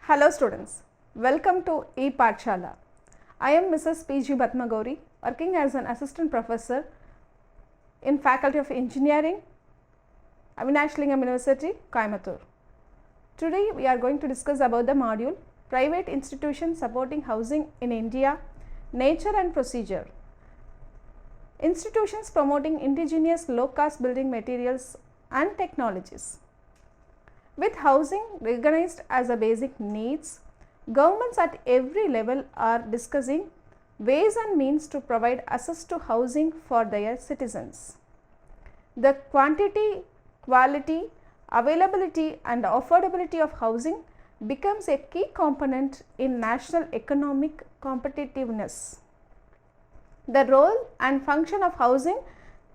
Hello students, welcome to e-Pathshala. I am Mrs. P.G. Batmagauri, working as an assistant professor in Faculty of Engineering, Avinash Lingam University, Coimbatore. Today we are going to discuss about the module Private Institutions Supporting Housing in India, Nature and Procedure. Institutions promoting indigenous low-cost building materials and technologies. With housing recognized as a basic needs, governments at every level are discussing ways and means to provide access to housing for their citizens. The quantity, quality, availability and affordability of housing becomes a key component in national economic competitiveness. The role and function of housing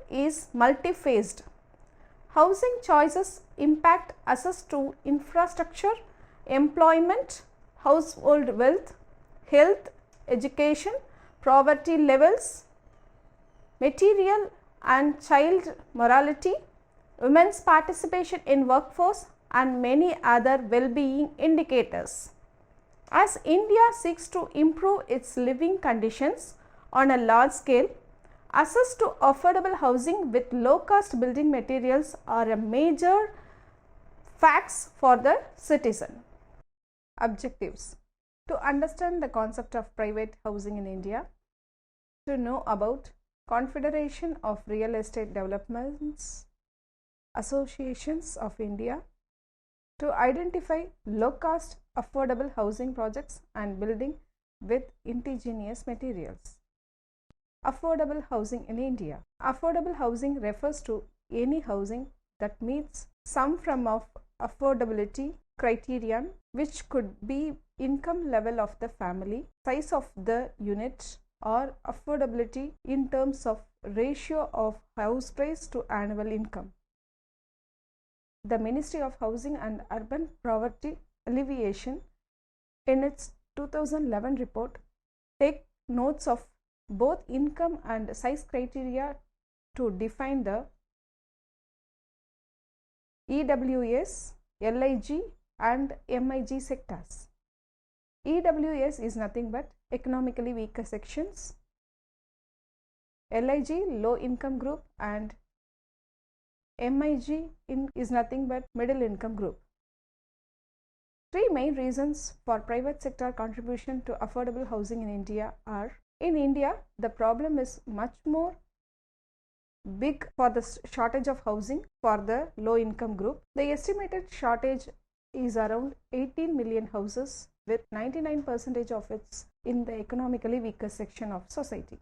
is multi-phased. Housing choices impact access to infrastructure, employment, household wealth, health, education, poverty levels, material and child morality, women's participation in workforce and many other well-being indicators. As India seeks to improve its living conditions on a large scale, access to affordable housing with low-cost building materials are a major facts for the citizen. Objectives: to understand the concept of private housing in India, to know about Confederation of Real Estate Developments Associations of India, to identify low-cost affordable housing projects and building with indigenous materials. Affordable housing in India. Affordable housing refers to any housing that meets some form of affordability criterion, which could be income level of the family, size of the unit, or affordability in terms of ratio of house price to annual income. The Ministry of Housing and Urban Poverty Alleviation in its 2011 report take notes of both income and size criteria to define the EWS, LIG and MIG sectors. EWS is nothing but economically weaker sections, LIG low income group and MIG is nothing but middle income group. Three main reasons for private sector contribution to affordable housing in India are: in India, the problem is much more big for the shortage of housing for the low income group. The estimated shortage is around 18 million houses, with 99% of it in the economically weaker section of society.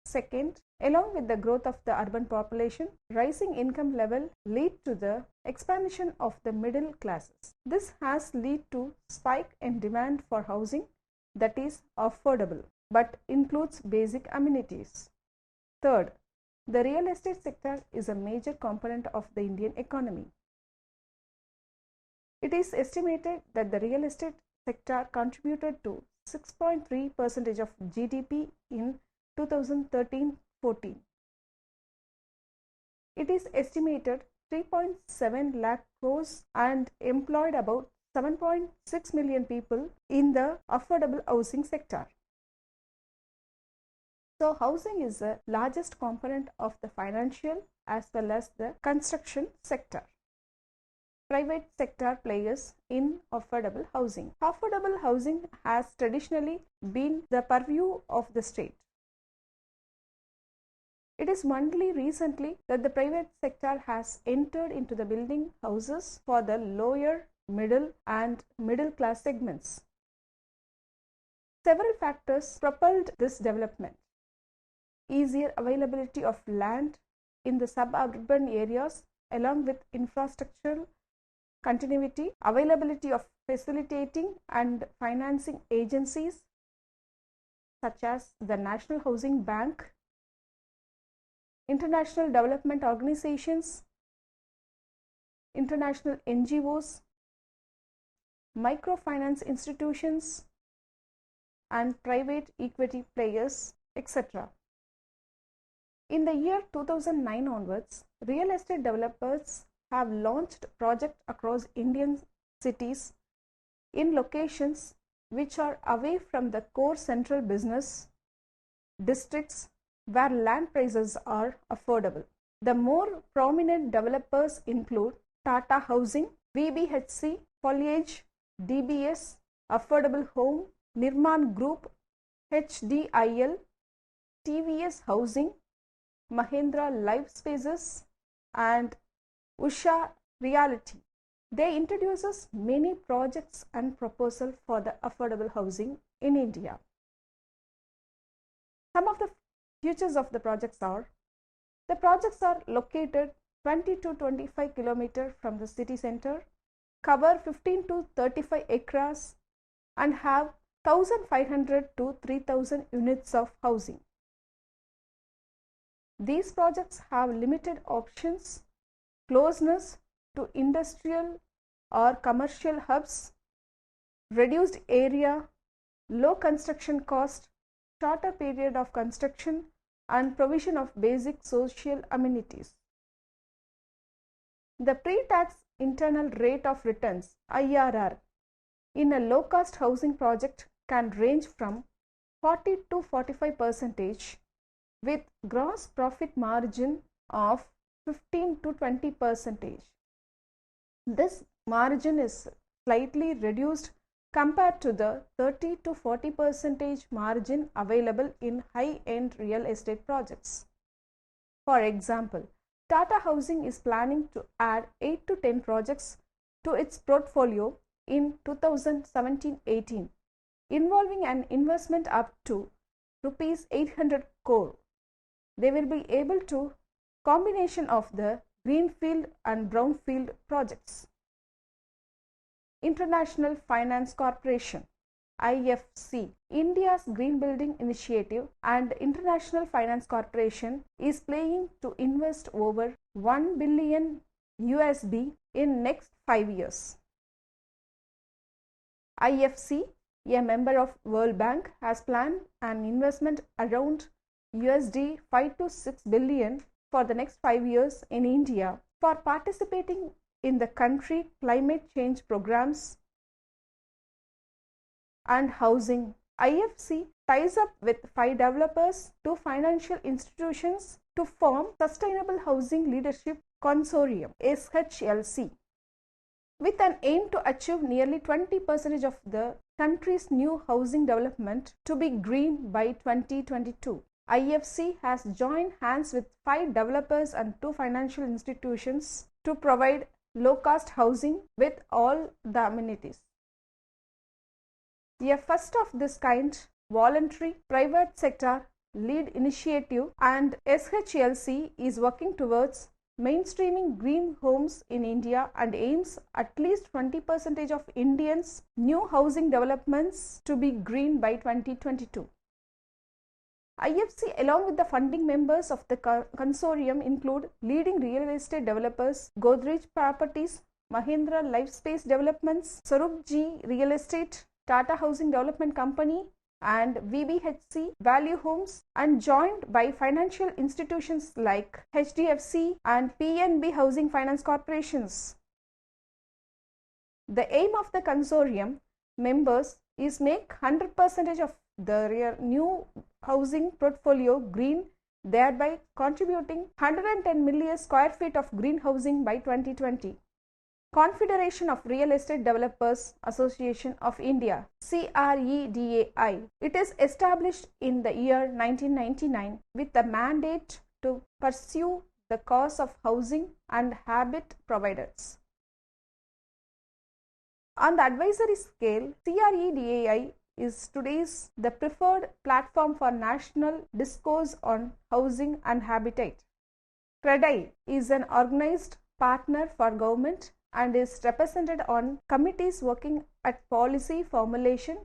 Second, along with the growth of the urban population, rising income level lead to the expansion of the middle classes. This has led to spike in demand for housing that is affordable but includes basic amenities. Third, the real estate sector is a major component of the Indian economy. It is estimated that the real estate sector contributed to 6.3% of GDP in 2013-14. It is estimated 3.7 lakh crores and employed about 7.6 million people in the affordable housing sector. So, housing is the largest component of the financial as well as the construction sector. Private sector players in affordable housing. Affordable housing has traditionally been the purview of the state. It is only recently that the private sector has entered into the building houses for the lower, middle and middle class segments. Several factors propelled this development: easier availability of land in the suburban areas along with infrastructural continuity, availability of facilitating and financing agencies such as the National Housing Bank, international development organizations, international NGOs, microfinance institutions and private equity players, etc. In the year 2009 onwards, real estate developers have launched projects across Indian cities in locations which are away from the core central business districts where land prices are affordable. The more prominent developers include Tata Housing, VBHC, Foliage, DBS, Affordable Home, Nirman Group, HDIL, TVS Housing, Mahindra Life Spaces, and Usha Realty. They introduces many projects and proposals for the affordable housing in India. Some of the features of the projects are: the projects are located 20 to 25 km from the city center, cover 15 to 35 acres, and have 1500 to 3000 units of housing. These projects have limited options, closeness to industrial or commercial hubs, reduced area, low construction cost, shorter period of construction, and provision of basic social amenities. The pre-tax internal rate of returns (IRR) in a low-cost housing project can range from 40 to 45%, with gross profit margin of 15 to 20%. This margin is slightly reduced compared to the 30 to 40% margin available in high-end real estate projects. For example, Tata Housing is planning to add 8 to 10 projects to its portfolio in 2017-18, involving an investment up to rupees 800 crore. They will be able to combination of the greenfield and brownfield projects. International Finance Corporation (IFC), India's Green Building Initiative and International Finance Corporation is planning to invest over $1 billion in next 5 years. IFC, a member of World Bank, has planned an investment around $5 to 6 billion for the next 5 years in India for participating in the country climate change programs and housing. IFC ties up with 5 developers, 2 financial institutions to form Sustainable Housing Leadership Consortium (SHLC), with an aim to achieve nearly 20% of the country's new housing development to be green by 2022. IFC has joined hands with 5 developers and 2 financial institutions to provide low-cost housing with all the amenities. A first of this kind, voluntary private sector lead initiative, and SHLC is working towards mainstreaming green homes in India and aims at least 20% of Indians' new housing developments to be green by 2022. IFC, along with the funding members of the consortium, include leading real estate developers Godrej Properties, Mahindra Lifespace Developments, Sarupji Real Estate, Tata Housing Development Company, and VBHC Value Homes, and joined by financial institutions like HDFC and PNB Housing Finance Corporations. The aim of the consortium members is make 100% of the new housing portfolio green, thereby contributing 110 million square feet of green housing by 2020. Confederation of Real Estate Developers Association of India (CREDAI). It is established in the year 1999 with the mandate to pursue the cause of housing and habit providers. On the advisory scale, CREDAI is today's the preferred platform for national discourse on housing and habitat. CREDAI is an organized partner for government and is represented on committees working at policy formulation,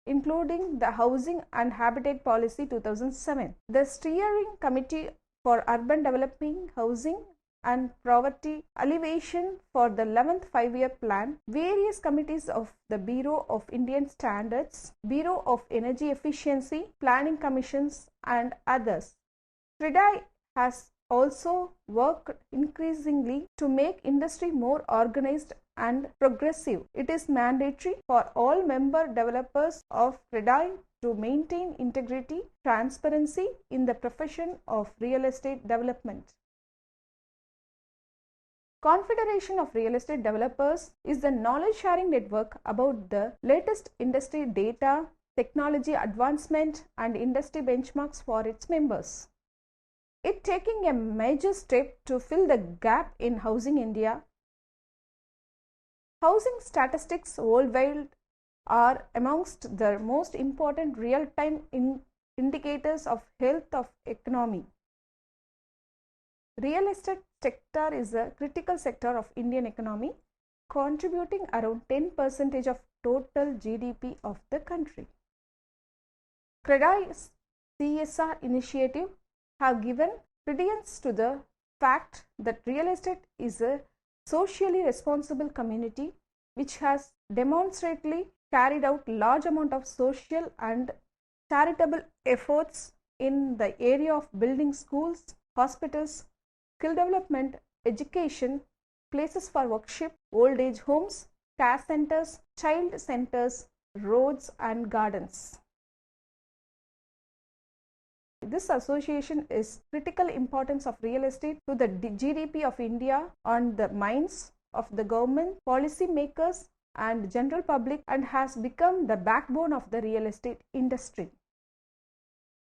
including the Housing and Habitat Policy 2007, the Steering Committee for Urban Developing Housing and Poverty Alleviation for the 11th 5-year plan, various committees of the Bureau of Indian Standards, Bureau of Energy Efficiency, planning commissions, and others. CREDAI has also worked increasingly to make industry more organized and progressive. It is mandatory for all member developers of CREDAI to maintain integrity, transparency in the profession of real estate development. Confederation of Real Estate Developers is the knowledge sharing network about the latest industry data, technology advancement and industry benchmarks for its members. It taking a major step to fill the gap in Housing India. Housing statistics worldwide are amongst the most important real-time indicators of health of economy. Real estate sector is a critical sector of Indian economy, contributing around 10% of total GDP of the country. CREDAI's CSR initiative have given credence to the fact that real estate is a socially responsible community which has demonstrably carried out large amount of social and charitable efforts in the area of building schools, hospitals, skill development, education, places for worship, old age homes, care centers, child centers, roads and gardens. This association is critical importance of real estate to the GDP of India on the minds of the government, policy makers and general public, and has become the backbone of the real estate industry.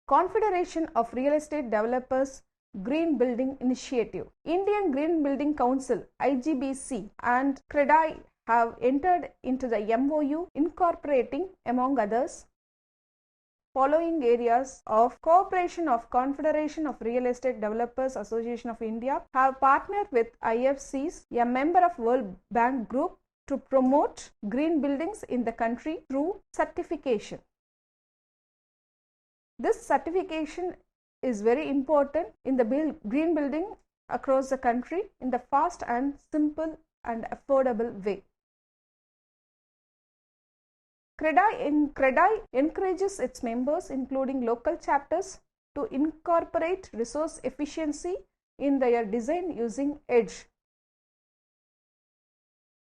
Confederation of Real Estate Developers Green Building Initiative. Indian Green Building Council IGBC and CREDAI have entered into the MOU incorporating, among others, following areas of cooperation of Confederation of Real Estate Developers Association of India have partnered with IFCs, a member of World Bank Group, to promote green buildings in the country through certification. This certification is very important in the green building across the country in the fast and simple and affordable way. CREDAI encourages its members, including local chapters, to incorporate resource efficiency in their design using EDGE.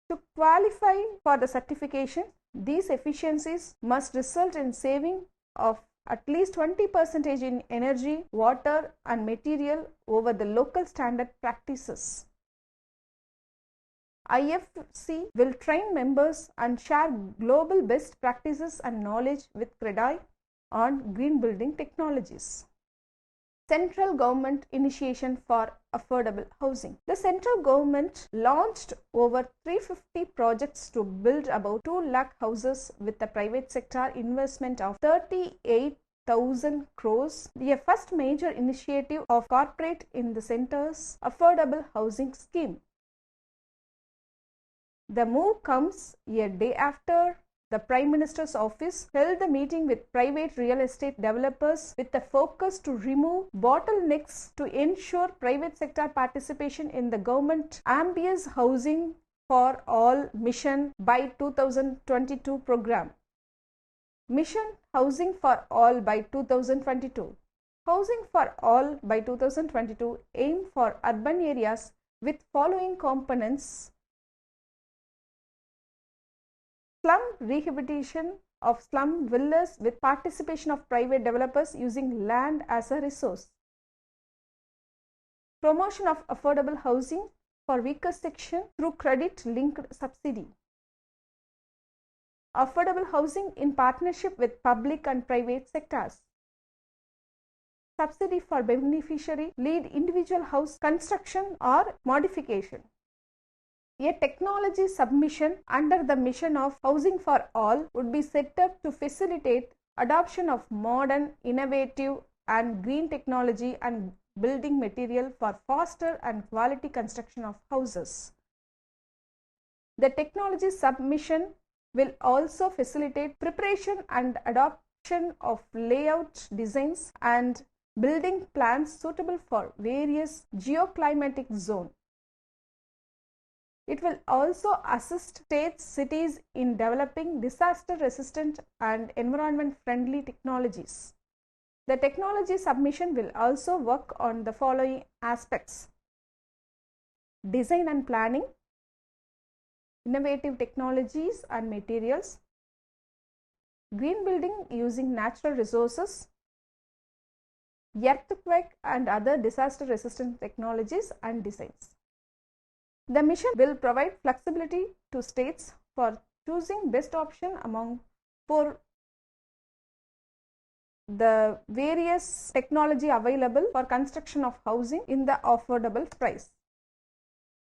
To qualify for the certification, these efficiencies must result in saving of at least 20% in energy, water and material over the local standard practices. IFC will train members and share global best practices and knowledge with CREDAI on green building technologies. Central government initiation for affordable housing. The central government launched over 350 projects to build about 2 lakh houses with a private sector investment of 38,000 crores. The first major initiative of corporate in the center's affordable housing scheme. The move comes a day after the Prime Minister's office held the meeting with private real estate developers with the focus to remove bottlenecks to ensure private sector participation in the government ambitious Housing for All Mission by 2022 program. Mission Housing for All by 2022. Housing for All by 2022 aim for urban areas with following components: slum rehabilitation of slum villas with participation of private developers using land as a resource. Promotion of affordable housing for weaker section through credit-linked subsidy. Affordable housing in partnership with public and private sectors. Subsidy for beneficiary lead individual house construction or modification. A technology submission under the mission of Housing for All would be set up to facilitate adoption of modern, innovative and green technology and building material for faster and quality construction of houses. The technology submission will also facilitate preparation and adoption of layout designs and building plans suitable for various geoclimatic zones. It will also assist states, cities in developing disaster-resistant and environment-friendly technologies. The technology submission will also work on the following aspects: design and planning, innovative technologies and materials, green building using natural resources, earthquake and other disaster resistant technologies and designs. The mission will provide flexibility to states for choosing best option among for the various technology available for construction of housing in the affordable price.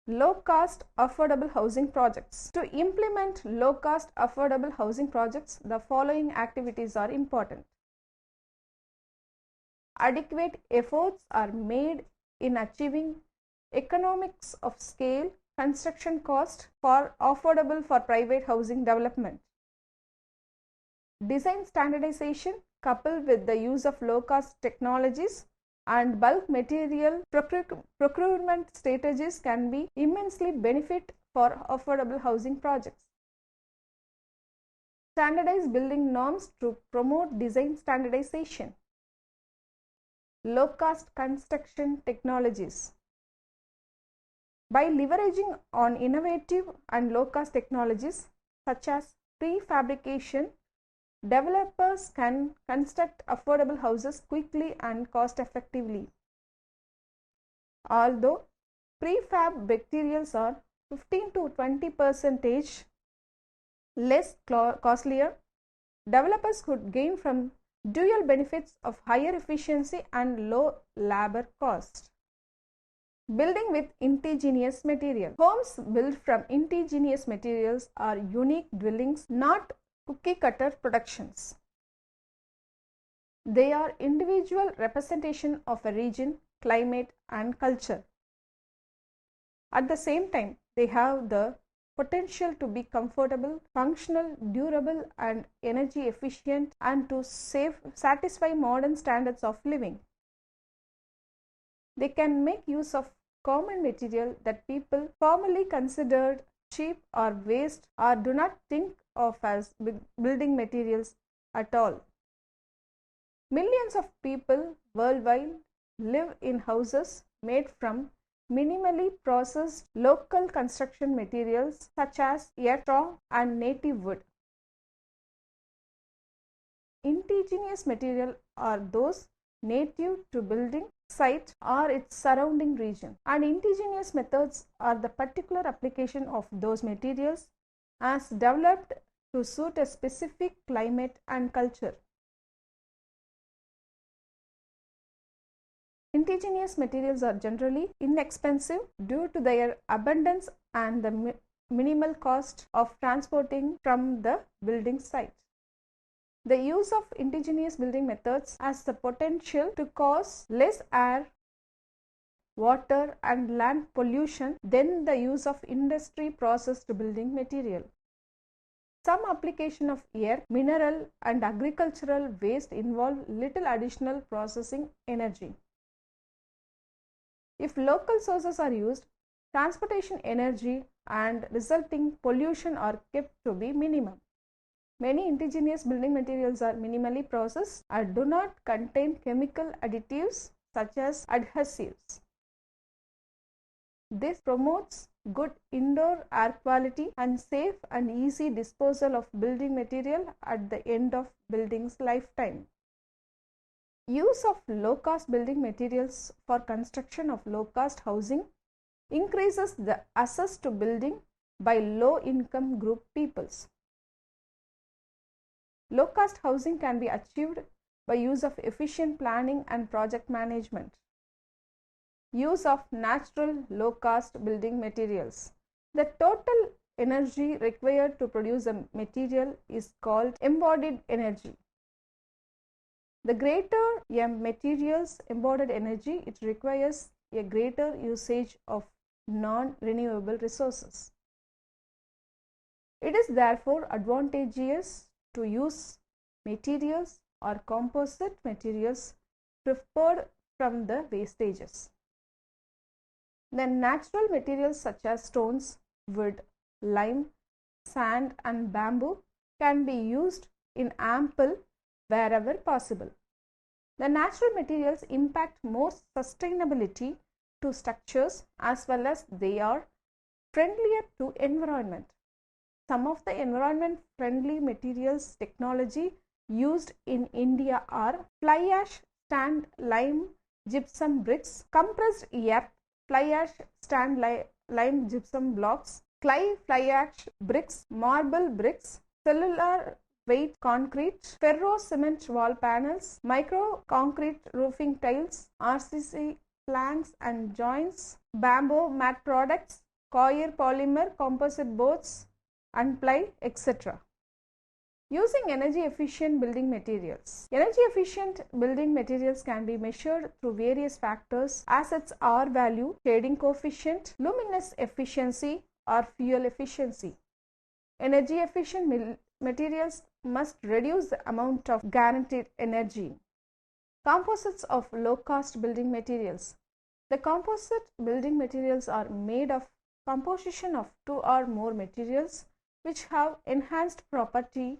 Low cost affordable housing projects. To implement low cost affordable housing projects, the following activities are important. Adequate efforts are made in achieving economics of scale construction cost for affordable for private housing development. Design standardization coupled with the use of low cost technologies and bulk material procurement strategies can be immensely benefit for affordable housing projects. Standardized building norms to promote design standardization. Low cost construction technologies. By leveraging on innovative and low cost technologies such as prefabrication, developers can construct affordable houses quickly and cost effectively. Although prefab materials are 15 to 20% less costlier, developers could gain from dual benefits of higher efficiency and low labor cost. Building with indigenous material. Homes built from indigenous materials are unique dwellings, not cookie cutter productions. They are individual representation of a region, climate and culture. At the same time, they have the potential to be comfortable, functional, durable and energy efficient and to satisfy modern standards of living. They can make use of common material that people formerly considered cheap or waste or do not think of as building materials at all. Millions of people worldwide live in houses made from minimally processed local construction materials such as straw and native wood. Indigenous material are those native to building site or its surrounding region, and indigenous methods are the particular application of those materials as developed to suit a specific climate and culture. Indigenous materials are generally inexpensive due to their abundance and the minimal cost of transporting from the building site. The use of indigenous building methods has the potential to cause less air, water and land pollution than the use of industry processed building material. Some application of air, mineral and agricultural waste involve little additional processing energy. If local sources are used, transportation energy and resulting pollution are kept to be minimum. Many indigenous building materials are minimally processed and do not contain chemical additives such as adhesives. This promotes good indoor air quality and safe and easy disposal of building material at the end of building's lifetime. Use of low-cost building materials for construction of low-cost housing increases the access to building by low-income group peoples. Low-cost housing can be achieved by use of efficient planning and project management. Use of natural low-cost building materials. The total energy required to produce a material is called embodied energy. The greater a material's embodied energy, it requires a greater usage of non-renewable resources. It is therefore advantageous to use materials or composite materials prepared from the wastages. Then natural materials such as stones, wood, lime, sand and bamboo can be used in ample wherever possible. The natural materials impact more sustainability to structures as well as they are friendlier to environment. Some of the environment friendly materials technology used in India are fly ash stand lime gypsum bricks, compressed earth fly ash stand lime gypsum blocks, clay fly ash bricks, marble bricks, cellular weight concrete, ferro cement wall panels, micro concrete roofing tiles, RCC planks and joints, bamboo mat products, coir polymer composite boards and ply, etc. Using energy efficient building materials. Energy efficient building materials can be measured through various factors as its R value, shading coefficient, luminous efficiency or fuel efficiency. Energy efficient materials must reduce the amount of guaranteed energy. Composites of low cost building materials. The composite building materials are made of composition of two or more materials which have enhanced property.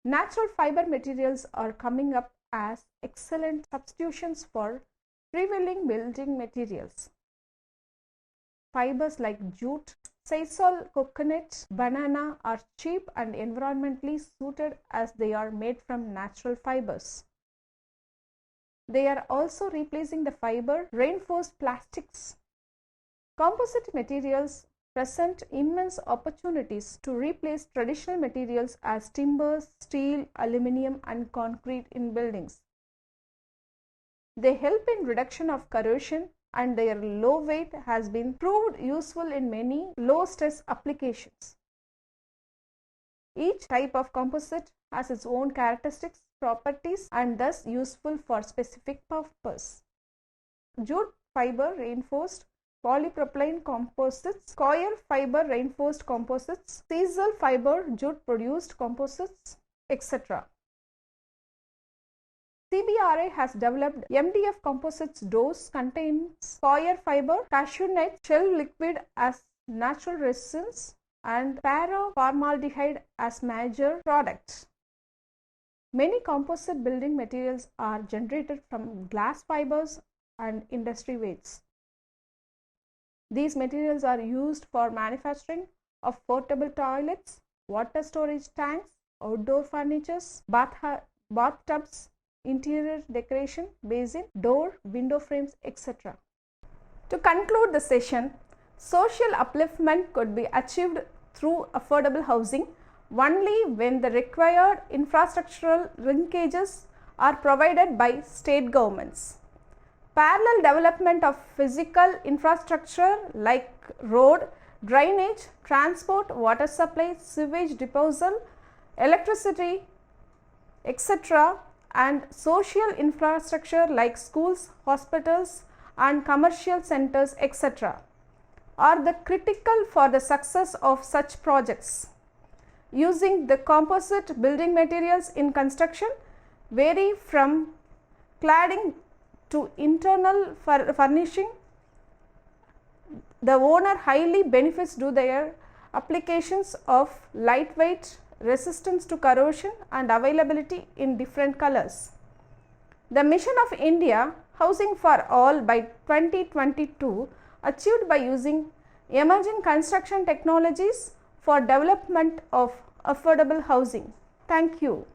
Natural fiber materials are coming up as excellent substitutions for prevailing building materials. Fibers like jute, sisal, coconut, banana are cheap and environmentally suited as they are made from natural fibers. They are also replacing the fiber reinforced plastics. Composite materials present immense opportunities to replace traditional materials as timber, steel, aluminum and concrete in buildings. They help in reduction of corrosion and their low weight has been proved useful in many low stress applications. Each type of composite has its own characteristics, properties and thus useful for specific purpose. Jute fiber reinforced polypropylene composites, coir fiber reinforced composites, sisal fiber jute produced composites, etc. CBRI has developed MDF composites doors contains coir fiber, cashew nut, shell liquid as natural resins and paraformaldehyde as major products. Many composite building materials are generated from glass fibers and industry wastes. These materials are used for manufacturing of portable toilets, water storage tanks, outdoor furniture, bathtubs, interior decoration, basin, door, window frames, etc. To conclude the session, social upliftment could be achieved through affordable housing only when the required infrastructural linkages are provided by state governments. Parallel development of physical infrastructure like road, drainage, transport, water supply, sewage disposal, electricity, etc. and social infrastructure like schools, hospitals and commercial centers, etc. are the critical for the success of such projects. Using the composite building materials in construction vary from cladding to internal furnishing. The owner highly benefits due to their applications of lightweight, resistance to corrosion and availability in different colors. The mission of India Housing for All by 2022 achieved by using emerging construction technologies for development of affordable housing. Thank you.